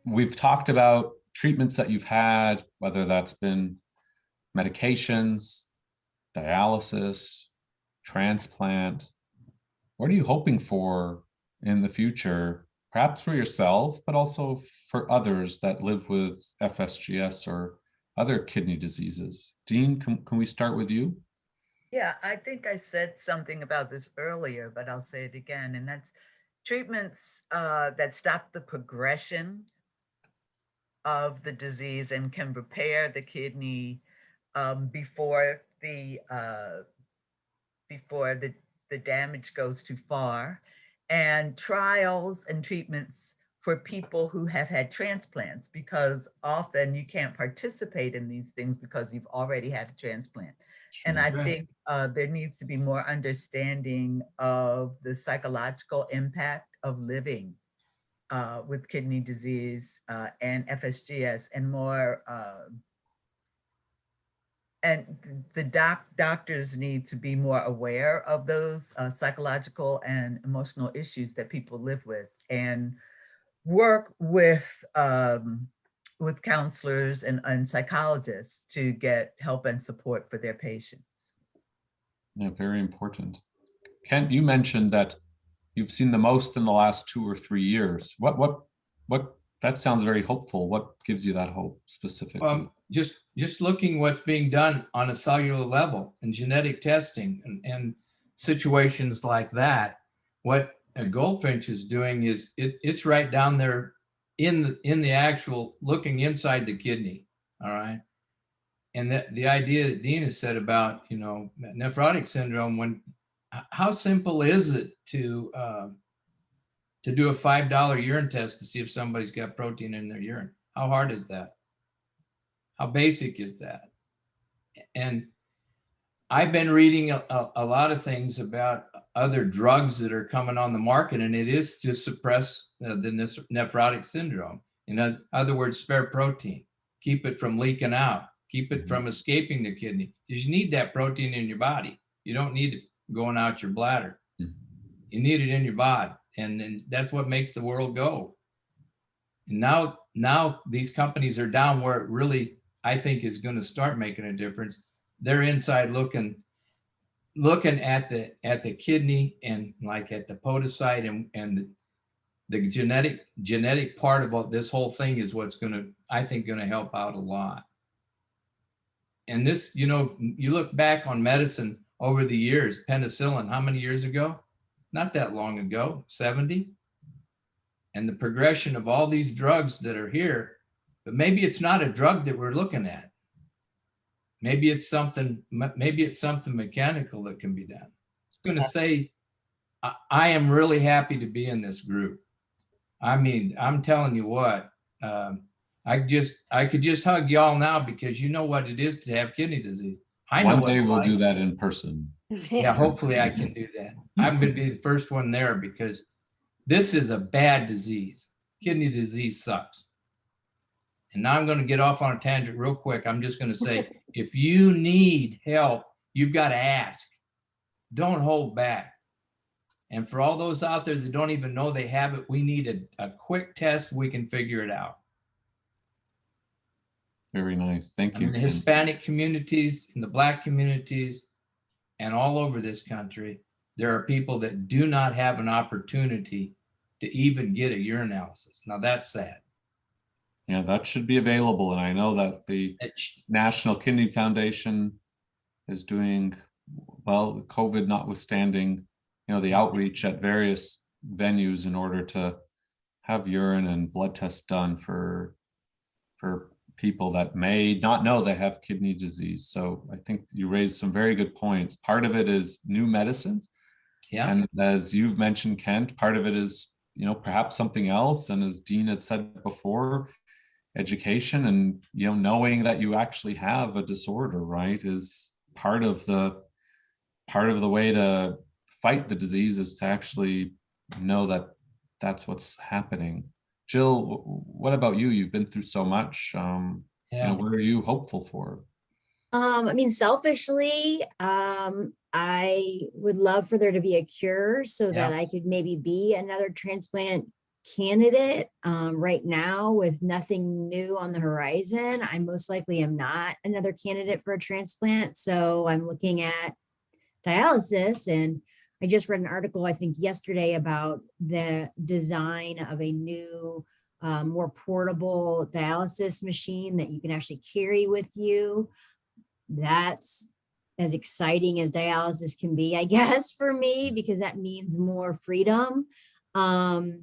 we've talked about treatments that you've had, whether that's been medications, dialysis, transplant. What are you hoping for in the future, perhaps for yourself, but also for others that live with FSGS or other kidney diseases? Dean, can we start with you? Yeah, I think I said something about this earlier, but I'll say it again, and that's treatments that stop the progression of the disease and can repair the kidney before the damage goes too far, and trials and treatments for people who have had transplants, because often you can't participate in these things because you've already had a transplant. And Sure. I Right. think there needs to be more understanding of the psychological impact of living with kidney disease and FSGS, and more and the doctors need to be more aware of those psychological and emotional issues that people live with, and work with counselors and psychologists to get help and support for their patients. Yeah, very important. Kent, you mentioned that you've seen the most in the last 2 or 3 years. What, that sounds very hopeful. What gives you that hope specifically? Just looking what's being done on a cellular level and genetic testing and situations like that. What a Goldfinch is doing is it's right down there in the actual looking inside the kidney. All right. And that the idea that Dean has said about, nephrotic syndrome, how simple is it to do a $5 urine test to see if somebody's got protein in their urine? How hard is that? How basic is that? And I've been reading a lot of things about other drugs that are coming on the market, and it is to suppress the nephrotic syndrome. In other words, spare protein, keep it from leaking out, keep it from escaping the kidney. Because you need that protein in your body. You don't need it going out your bladder. You need it in your body, and that's what makes the world go. And now these companies are down where it really, I think, is going to start making a difference. They're inside looking at the kidney and like at the podocyte, and the genetic part about this whole thing is what's going to, I think, going to help out a lot. And this, you look back on medicine over the years, penicillin, how many years ago? Not that long ago, 70. And the progression of all these drugs that are here, but maybe it's not a drug that we're looking at. Maybe it's something mechanical that can be done. I'm going to say, I am really happy to be in this group. I mean, I'm telling you what, I could just hug y'all now, because you know what it is to have kidney disease. I know One day we'll like. do that in person. Yeah, hopefully I can do that. I'm going to be the first one there, because this is a bad disease. Kidney disease sucks. And now I'm going to get off on a tangent real quick. I'm just going to say, if you need help, you've got to ask. Don't hold back. And for all those out there that don't even know they have it, we need a quick test. We can figure it out. Very nice. Thank you. In the Hispanic communities, in the Black communities, and all over this country, there are people that do not have an opportunity to even get a urinalysis. Now that's sad. Yeah, that should be available. And I know that the National Kidney Foundation is doing, well, COVID notwithstanding, the outreach at various venues in order to have urine and blood tests done for people that may not know they have kidney disease. So I think you raised some very good points. Part of it is new medicines. Yeah. And as you've mentioned, Kent, part of it is, perhaps something else. And as Dean had said before, education and, knowing that you actually have a disorder, right, is part of the way to fight the disease, is to actually know that that's what's happening. Jill, what about you? You've been through so much. What are you hopeful for? I mean, selfishly, I would love for there to be a cure so that I could maybe be another transplant candidate. Right now, with nothing new on the horizon, I most likely am not another candidate for a transplant. So I'm looking at dialysis. And I just read an article, I think yesterday, about the design of a new, more portable dialysis machine that you can actually carry with you. That's as exciting as dialysis can be, I guess, for me, because that means more freedom. The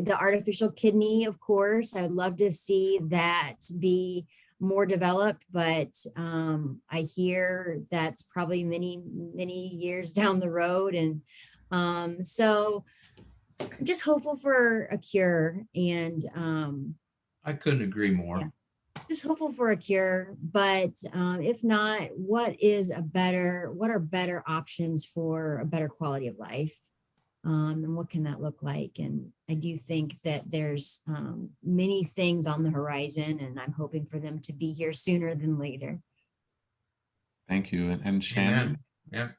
artificial kidney, of course, I'd love to see that be more developed, but I hear that's probably many, many years down the road. And so I'm just hopeful for a cure, and I couldn't agree more. Yeah. Just hopeful for a cure. But if not, what are better options for a better quality of life? And what can that look like? And I do think that there's many things on the horizon, and I'm hoping for them to be here sooner than later. Thank you. And Shannon? Yeah.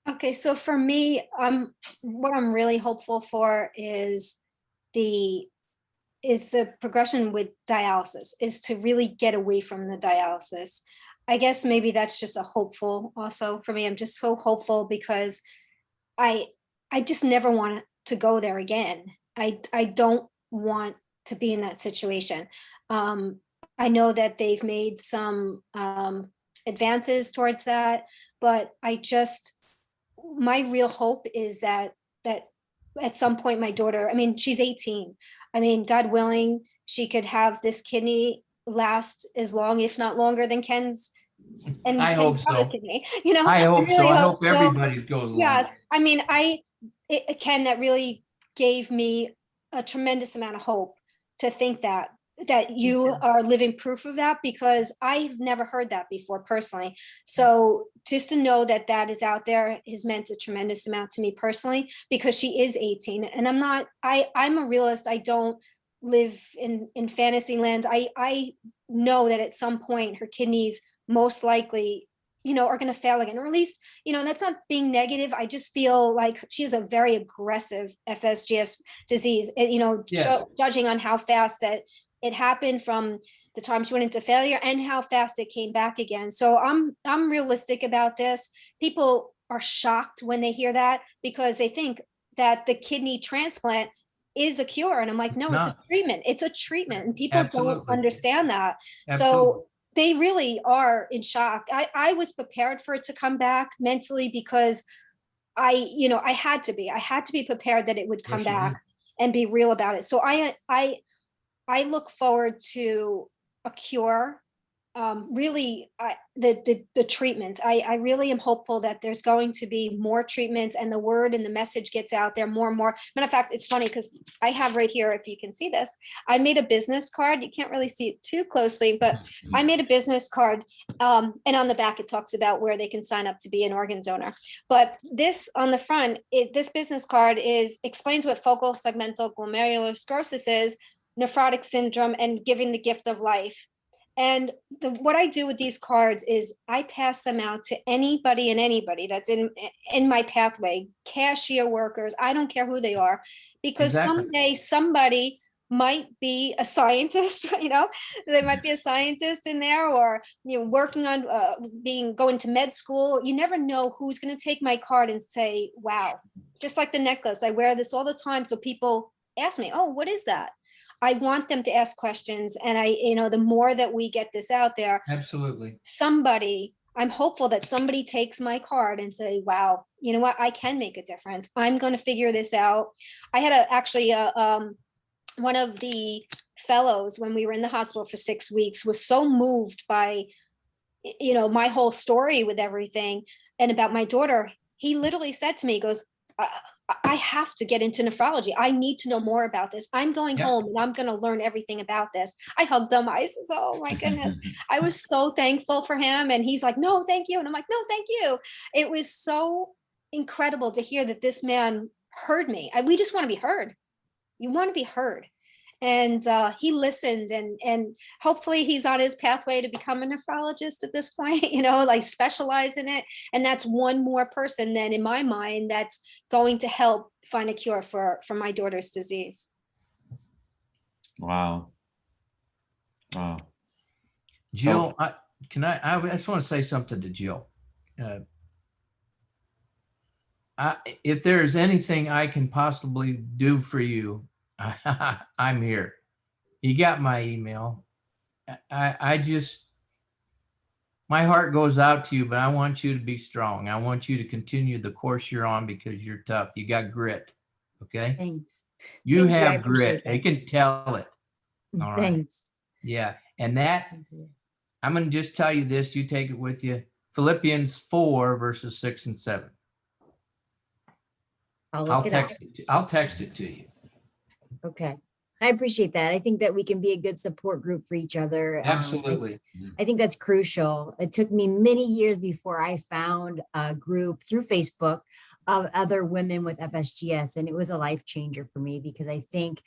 Okay, so for me, what I'm really hopeful for is the progression with dialysis, is to really get away from the dialysis. I guess maybe that's just a hopeful also for me. I'm just so hopeful because I just never want to go there again. I don't want to be in that situation. I know that they've made some advances towards that, but my real hope is that at some point my daughter, I mean, she's 18. I mean, God willing, she could have this kidney last as long, if not longer, than Ken's. And I hope so. Kidney, you know, I hope so. really I hope so. everybody goes along. Yes, I mean, Ken, that really gave me a tremendous amount of hope to think that you are living proof of that, because I've never heard that before personally. So just to know that that is out there has meant a tremendous amount to me personally, because she is 18 and I'm a realist. I don't live in fantasy land. I know that at some point her kidneys most likely, are going to fail again, or at least, that's not being negative. I just feel like she has a very aggressive FSGS disease, and, Yes. judging on how fast that it happened from the time she went into failure and how fast it came back again. So I'm realistic about this. People are shocked when they hear that, because they think that the kidney transplant is a cure. And I'm like, no, it's a treatment. It's a treatment. And people don't understand that. Absolutely. So they really are in shock. I was prepared for it to come back mentally, because I had to be prepared that it would come back and be real about it. So I look forward to a cure. Really, the treatments. I really am hopeful that there's going to be more treatments, and the word and the message gets out there more and more. Matter of fact, it's funny because I have right here, if you can see this, I made a business card. You can't really see it too closely, but I made a business card, and on the back it talks about where they can sign up to be an organ donor. But this on the front, this business card explains what focal segmental glomerular sclerosis is, nephrotic syndrome, and giving the gift of life. And what I do with these cards is I pass them out to anybody that's in my pathway, cashier workers, I don't care who they are, because someday somebody might be a scientist, there might be a scientist in there, or, working on going to med school. You never know who's going to take my card and say, wow, just like the necklace. I wear this all the time. So people ask me, oh, what is that? I want them to ask questions. And the more that we get this out there, absolutely, I'm hopeful that somebody takes my card and say, wow, you know what, I can make a difference. I'm going to figure this out. I had one of the fellows, when we were in the hospital for 6 weeks, was so moved by, my whole story with everything and about my daughter. He literally said to me, he goes, I have to get into nephrology. I need to know more about this. I'm going home and I'm going to learn everything about this. I hugged him. I said, oh my goodness. I was so thankful for him. And he's like, no, thank you. And I'm like, no, thank you. It was so incredible to hear that this man heard me. We just want to be heard. You want to be heard. And he listened, and hopefully he's on his pathway to become a nephrologist at this point, specialize in it. And that's one more person then in my mind that's going to help find a cure for my daughter's disease. Wow. Wow. Jill, I just want to say something to Jill. If there's anything I can possibly do for you, I'm here. You got my email. I just, my heart goes out to you, but I want you to be strong. I want you to continue the course you're on because you're tough. You got grit. Okay. Thanks. You Thank you, I have grit. appreciate I can tell it. that. All right. Thanks. Yeah. And that, Thank you. I'm going to just tell you this, you take it with you. Philippians 4 verses 6 and 7. I'll I'll look it up. text it to you. Okay. I appreciate that. I think that we can be a good support group for each other. Absolutely. I think that's crucial. It took me many years before I found a group through Facebook of other women with FSGS. And it was a life changer for me because I think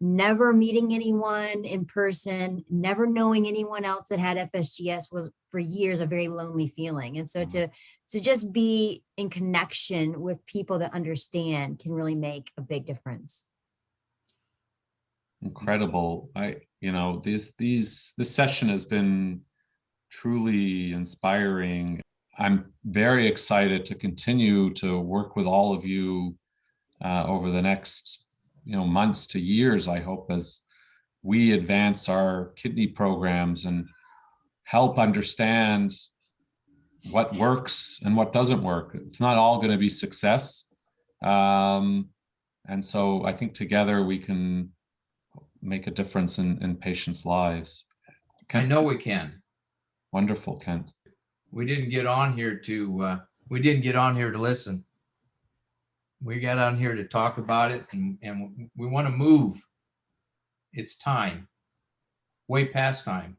never meeting anyone in person, never knowing anyone else that had FSGS was for years a very lonely feeling. And so to just be in connection with people that understand can really make a big difference. Incredible. This session has been truly inspiring. I'm very excited to continue to work with all of you over the next months to years, I hope, as we advance our kidney programs and help understand what works and what doesn't work. It's not all going to be success. And so I think together we can make a difference in patients' lives. I know we can. Wonderful, Kent. We didn't get on here to listen. We got on here to talk about it, and we want to move. It's time, way past time.